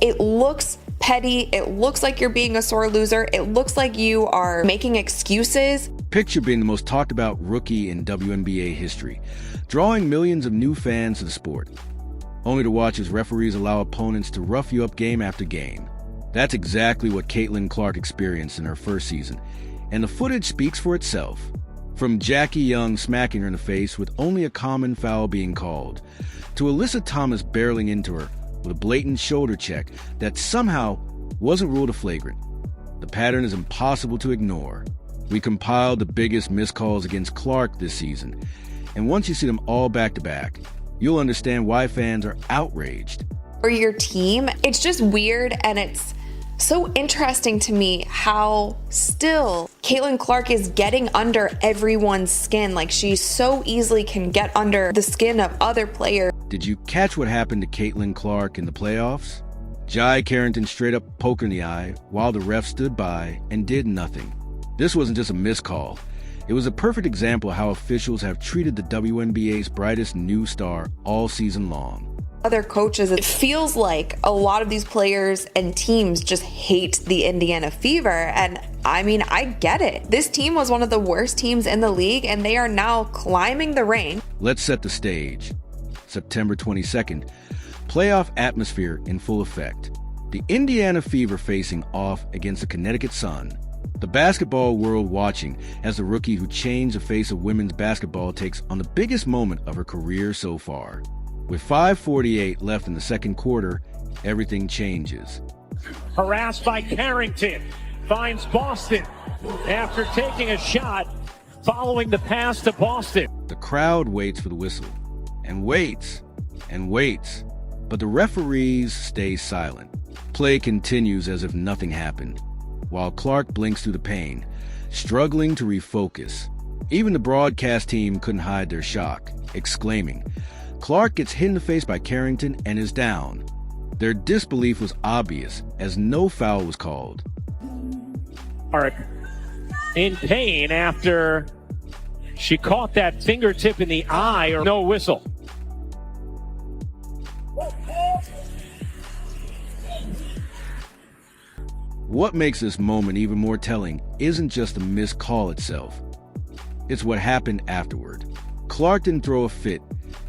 It looks petty. It looks like you're being a sore loser. It looks like you are making excuses. Picture being the most talked about rookie in WNBA history, drawing millions of new fans to the sport, only to watch as referees allow opponents to rough you up game after game. That's exactly what Caitlin Clark experienced in her first season, and the footage speaks for itself. From Jackie Young smacking her in the face with only a common foul being called, to Alyssa Thomas barreling into her with a blatant shoulder check that somehow wasn't ruled a flagrant. The pattern is impossible to ignore. We compiled the biggest missed calls against Clark this season, and once you see them all back to back, you'll understand why fans are outraged. For your team, it's just weird, and it's so interesting to me how still Caitlin Clark is getting under everyone's skin. Like, she so easily can get under the skin of other players. Did you catch what happened to Caitlin Clark in the playoffs? Jai Carrington straight up poked her in the eye while the ref stood by and did nothing. This wasn't just a missed call. It was a perfect example of how officials have treated the WNBA's brightest new star all season long. Other coaches, it feels like a lot of these players and teams just hate the Indiana Fever. And I mean, I get it. This team was one of the worst teams in the league, and they are now climbing the rank. Let's set the stage. September 22nd, playoff atmosphere in full effect. The Indiana Fever facing off against the Connecticut Sun. The basketball world watching as the rookie who changed the face of women's basketball takes on the biggest moment of her career so far. With 5:48 left in the second quarter, everything changes. Harassed by Carrington, finds Boston after taking a shot following the pass to Boston. The crowd waits for the whistle, and waits, and waits, but the referees stay silent. Play continues as if nothing happened, while Clark blinks through the pain, struggling to refocus. Even the broadcast team couldn't hide their shock, exclaiming, Clark gets hit in the face by Carrington and is down. Their disbelief was obvious as no foul was called. Clark in pain after she caught that fingertip in the eye, or no whistle. What makes this moment even more telling isn't just the missed call itself. It's what happened afterward. Clark didn't throw a fit,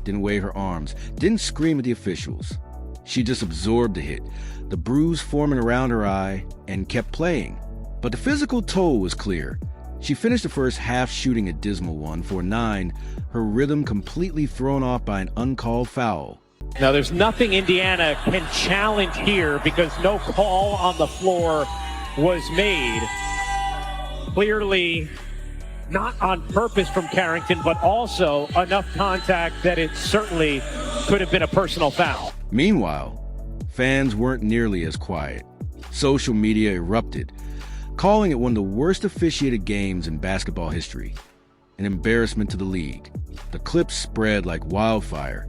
didn't wave her arms, didn't scream at the officials. She just absorbed the hit, the bruise forming around her eye, and kept playing. But the physical toll was clear. She finished the first half shooting a dismal 1-for-9, her rhythm completely thrown off by an uncalled foul. Now, there's nothing Indiana can challenge here because no call on the floor was made. Clearly not on purpose from Carrington, but also enough contact that it certainly could have been a personal foul. Meanwhile, fans weren't nearly as quiet. Social media erupted, calling it one of the worst officiated games in basketball history, an embarrassment to the league. The clips spread like wildfire,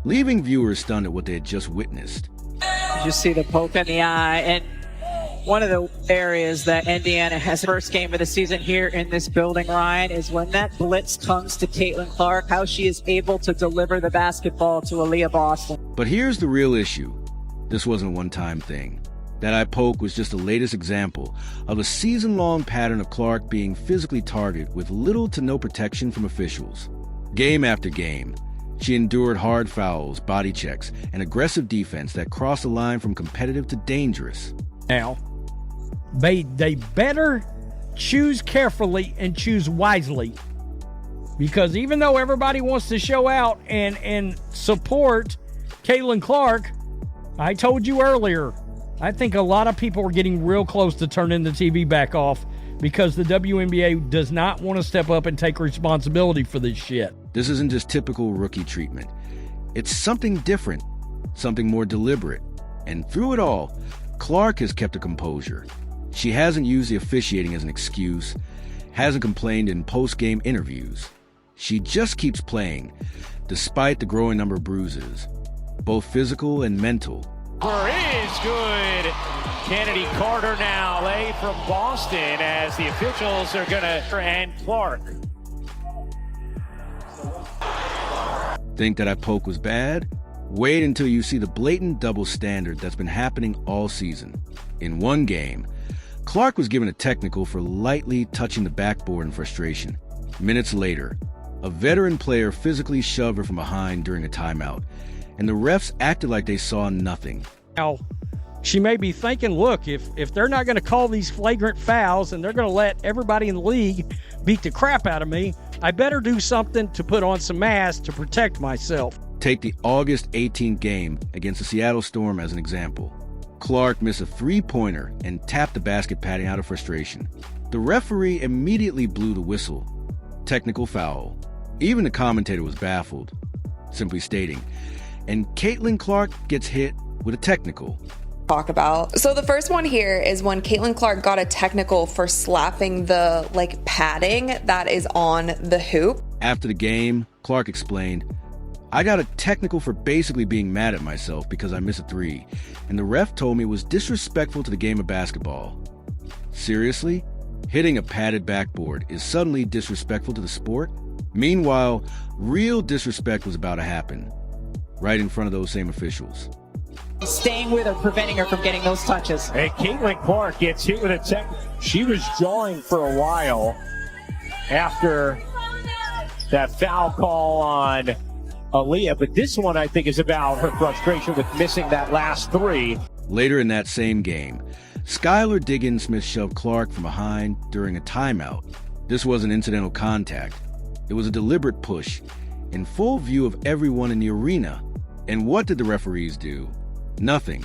leaving viewers stunned at what they had just witnessed. You just see the poke in the eye, and one of the areas that Indiana has first game of the season here in this building, Ryan, is when that blitz comes to Caitlin Clark, how she is able to deliver the basketball to Aaliyah Boston. But here's the real issue. This wasn't a one-time thing. That eye poke was just the latest example of a season-long pattern of Clark being physically targeted with little to no protection from officials. Game after game, she endured hard fouls, body checks, and aggressive defense that crossed the line from competitive to dangerous. Now, they better choose carefully and choose wisely, because even though everybody wants to show out and support Caitlin Clark, I told you earlier, I think a lot of people are getting real close to turning the TV back off because the WNBA does not want to step up and take responsibility for this shit. This isn't just typical rookie treatment. It's something different, something more deliberate. And through it all, Clark has kept a composure. She hasn't used the officiating as an excuse, hasn't complained in post-game interviews. She just keeps playing, despite the growing number of bruises, both physical and mental. Is good. Kennedy Carter now, from Boston, as the officials are going to and Clark. Think that I poke was bad? Wait until you see the blatant double standard that's been happening all season. In one game, Clark was given a technical for lightly touching the backboard in frustration. Minutes later, a veteran player physically shoved her from behind during a timeout, and the refs acted like they saw nothing. Now, she may be thinking, look, if they're not going to call these flagrant fouls and they're going to let everybody in the league beat the crap out of me, I better do something to put on some mass to protect myself. Take the August 18th game against the Seattle Storm as an example. Clark missed a three-pointer and tapped the basket padding out of frustration. The referee immediately blew the whistle. Technical foul. Even the commentator was baffled, simply stating, and Caitlin Clark gets hit with a technical. Talk about. So the first one here is when Caitlin Clark got a technical for slapping the padding that is on the hoop. After the game, Clark explained, I got a technical for basically being mad at myself because I missed a three, and the ref told me it was disrespectful to the game of basketball. Seriously? Hitting a padded backboard is suddenly disrespectful to the sport? Meanwhile, real disrespect was about to happen, right in front of those same officials. Staying with her, preventing her from getting those touches. And Caitlin Clark gets hit with a tech. She was jawing for a while after that foul call on Aaliyah, but this one I think is about her frustration with missing that last three. Later in that same game, Skylar Diggins-Smith shoved Clark from behind during a timeout. This wasn't incidental contact. It was a deliberate push, in full view of everyone in the arena. And what did the referees do? Nothing.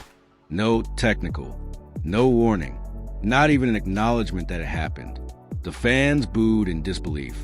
No technical. No warning. Not even an acknowledgement that it happened. The fans booed in disbelief.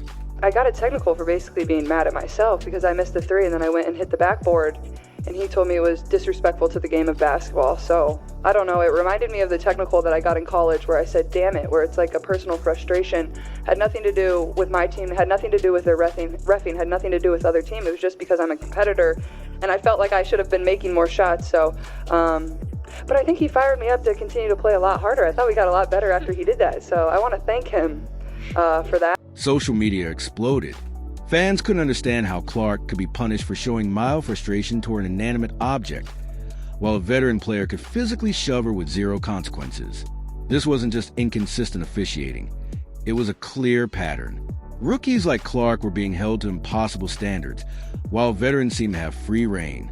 I got a technical for basically being mad at myself because I missed the three and then I went and hit the backboard, and he told me it was disrespectful to the game of basketball. So I don't know, it reminded me of the technical that I got in college where I said damn it, where it's like a personal frustration. Had nothing to do with my team, had nothing to do with their reffing, had nothing to do with other team. It was just because I'm a competitor and I felt like I should have been making more shots. So but I think he fired me up to continue to play a lot harder. I thought we got a lot better after he did that, so I want to thank him for that. Social media exploded. Fans couldn't understand how Clark could be punished for showing mild frustration toward an inanimate object, while a veteran player could physically shove her with zero consequences. This wasn't just inconsistent officiating. It was a clear pattern. Rookies like Clark were being held to impossible standards, while veterans seemed to have free reign.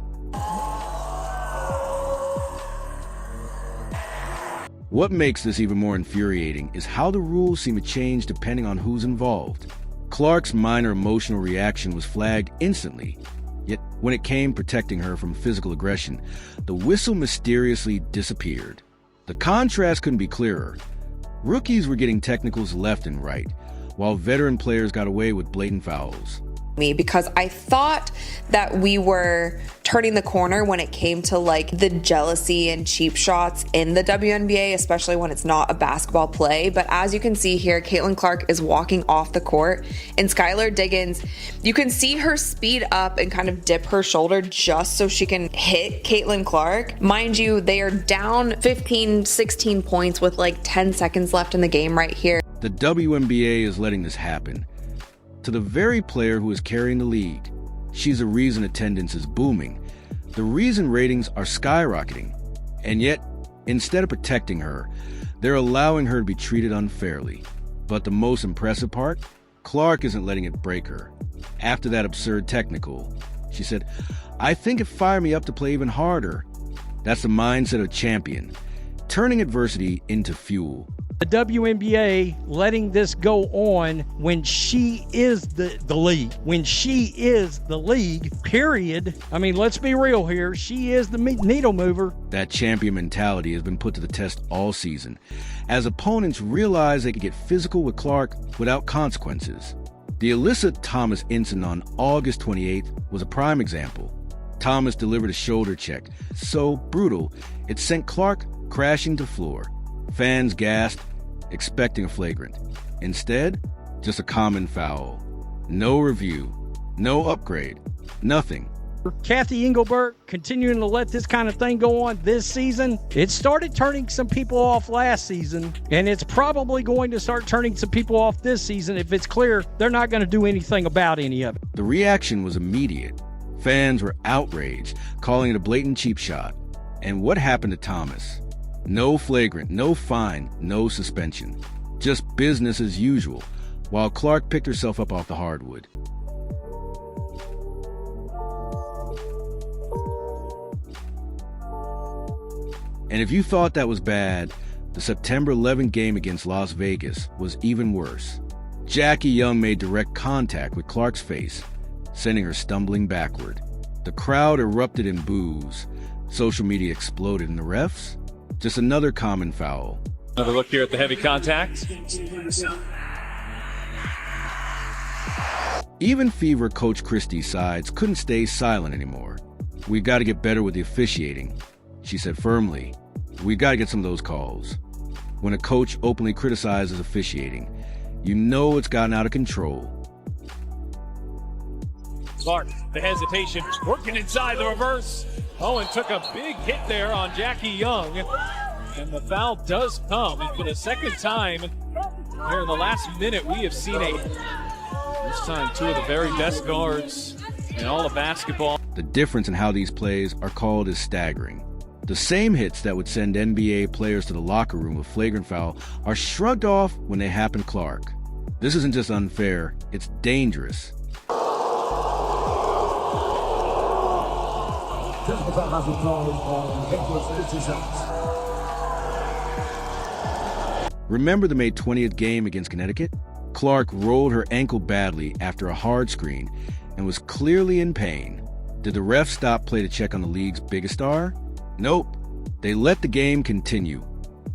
What makes this even more infuriating is how the rules seem to change depending on who's involved. Clark's minor emotional reaction was flagged instantly, yet when it came protecting her from physical aggression, the whistle mysteriously disappeared. The contrast couldn't be clearer. Rookies were getting technicals left and right, while veteran players got away with blatant fouls. Because I thought that we were turning the corner when it came to the jealousy and cheap shots in the WNBA, especially when it's not a basketball play. But as you can see here, Caitlin Clark is walking off the court, and Skylar Diggins, you can see her speed up and kind of dip her shoulder just so she can hit Caitlin Clark. Mind you, they are down 15, 16 points with 10 seconds left in the game right here. The WNBA is letting this happen to the very player who is carrying the league. She's the reason attendance is booming, the reason ratings are skyrocketing, and yet, instead of protecting her, they're allowing her to be treated unfairly. But the most impressive part? Clark isn't letting it break her. After that absurd technical, she said, I think it fired me up to play even harder. That's the mindset of a champion, turning adversity into fuel. The WNBA letting this go on when she is the league. When she is the league, period. I mean, let's be real here. She is the needle mover. That champion mentality has been put to the test all season, as opponents realize they could get physical with Clark without consequences. The Alyssa Thomas incident on August 28th was a prime example. Thomas delivered a shoulder check so brutal it sent Clark crashing to the floor. Fans gasped, expecting a flagrant. Instead, just a common foul. No review, no upgrade, nothing. Kathy Engelbert continuing to let this kind of thing go on this season. It started turning some people off last season, and it's probably going to start turning some people off this season if it's clear they're not going to do anything about any of it. The reaction was immediate. Fans were outraged, calling it a blatant cheap shot. And what happened to Thomas? No flagrant, no fine, no suspension. Just business as usual, while Clark picked herself up off the hardwood. And if you thought that was bad, the September 11 game against Las Vegas was even worse. Jackie Young made direct contact with Clark's face, sending her stumbling backward. The crowd erupted in boos. Social media exploded, and the refs? Just another common foul. Another look here at the heavy contact. Even Fever coach Christie's sides couldn't stay silent anymore. "We've got to get better with the officiating," she said firmly. "We've got to get some of those calls." When a coach openly criticizes officiating, you know it's gotten out of control. Clark, the hesitation, working inside the reverse. Owen took a big hit there on Jackie Young, and the foul does come. And for the second time here in the last minute, we have seen this time two of the very best guards in all of basketball. The difference in how these plays are called is staggering. The same hits that would send NBA players to the locker room with flagrant foul are shrugged off when they happen to Clark. This isn't just unfair, it's dangerous. Remember the May 20th game against Connecticut? Clark rolled her ankle badly after a hard screen and was clearly in pain. Did the refs stop play to check on the league's biggest star? Nope. They let the game continue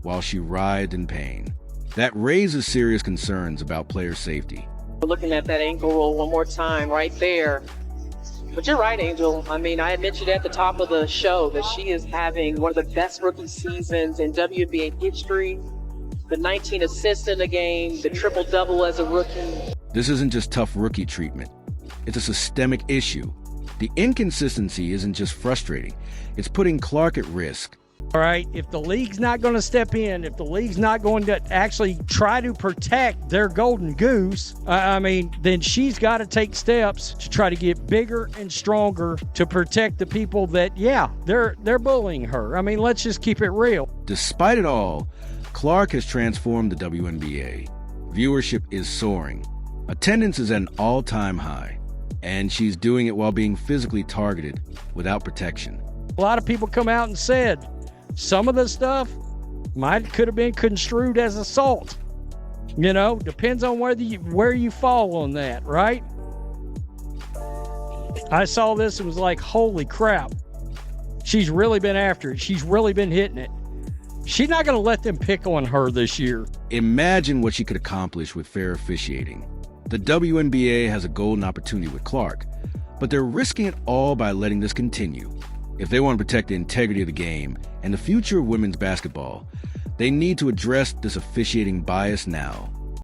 while she writhed in pain. That raises serious concerns about player safety. We're looking at that ankle roll one more time right there. But you're right, Angel. I mean, I had mentioned at the top of the show that she is having one of the best rookie seasons in WNBA history. The 19 assists in the game, the triple-double as a rookie. This isn't just tough rookie treatment. It's a systemic issue. The inconsistency isn't just frustrating. It's putting Clark at risk. All right, if the league's not going to step in, if the league's not going to actually try to protect their golden goose, then she's got to take steps to try to get bigger and stronger to protect the people that, they're bullying her. I mean, let's just keep it real. Despite it all, Clark has transformed the WNBA. Viewership is soaring. Attendance is at an all-time high. And she's doing it while being physically targeted without protection. A lot of people come out and said some of the stuff could have been construed as assault. Depends on where you fall on that, right? I saw this and was like, holy crap. She's really been after it. She's really been hitting it. She's not going to let them pick on her this year. Imagine what she could accomplish with fair officiating. The WNBA has a golden opportunity with Clark, but they're risking it all by letting this continue. If they want to protect the integrity of the game and the future of women's basketball, they need to address this officiating bias now.